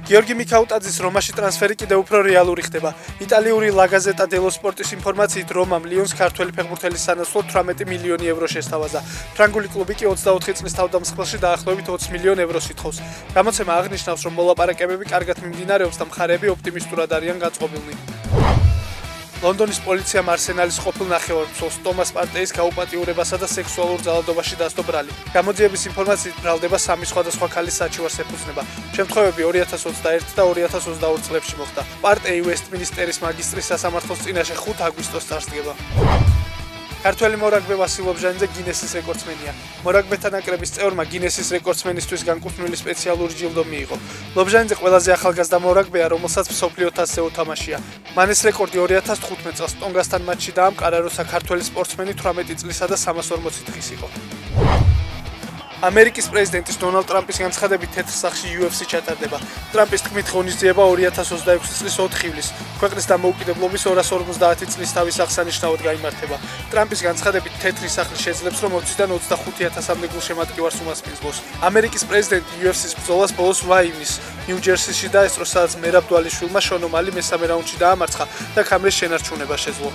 გიორგი მიქაუტაძის რომაში ტრანსფერი კიდევ უფრო რეალური ხდება. იტალიური La Gazzetta dello Sportის ინფორმაციით რომამ ლიონს ქართველი ფეხბურთელის სანაცვლოდ 18 მილიონი ევრო შესთავაზა. ფრანგული კლუბი კი 24 წლის თავდამსხმელში დაახლოებით 20 მილიონ ევროს ითხოვს. გამოცემა აღნიშნავს, რომ მოლაპარაკებები კარგად მიმდინარეობს და მხარეები ოპტიმისტურად არიან გაწყობილნი. ლონდონის პოლიციამ არსენალის ყოფილ ნახევარმცველს ტომას პარტეის გაუპატიურებასა და სექსუალურ ძალადობაში დასდო ბრალი. გამოძიების ინფორმაციით ბრალდება 3 სხვადასხვა ქალის საჩივარს ეფუძნება. შემთხვევები 2021 და 2022 წლებში მოხდა. პარტეი ვესტმინისტერის მაგისტრის სასამართლოს წინაშე 5 აგვისტოს წარსდგება. ქართველი მორაგბე ვასილ ლობჟანიძე გინესის რეკორდსმენია. მორაგბეთა ნაკრების წევრმა გინესის რეკორდსმენისთვის განკუთვნილი სპეციალური ჯილდო მიიღო. ლობჟანიძე ყველაზე ახალგაზრდა მორაგბეა, რომელსაც მსოფლიო თასზე უთამაშია. მან ეს რეკორდი 2015 წელს ტონგასთან მატჩში დაამყარა, როცა ქართველი სპორტსმენი 18 წლისა და 340 დღის იყო. ამერიკის პრეზიდენტის დონალდ ტრამპის განცხადებით თეთრ სახლში UFC ჩატარდება. ტრამპის თქმით, ღონისძიება 2026 წლის 4 ივლისს, ქვეყნის დამოუკიდებლობის 250 წლის თავის აღსანიშნავად გაიმართება. ტრამპის განცხადებით, თეთრი სახლი შეძლებს, რომ 20-დან 25,000-მდე გულშემატკივარს უმასპინძლოს. ამერიკის პრეზიდენტი UFC-ს ბრძოლას ბოლოს 8 ივნისს ნიუ-ჯერსიში დაესწრო, სადაც მერაბ დვალიშვილმა შონ ომალი მესამე რაუნდში დაამარცხა და ქამრის შენარჩუნება შეძლო.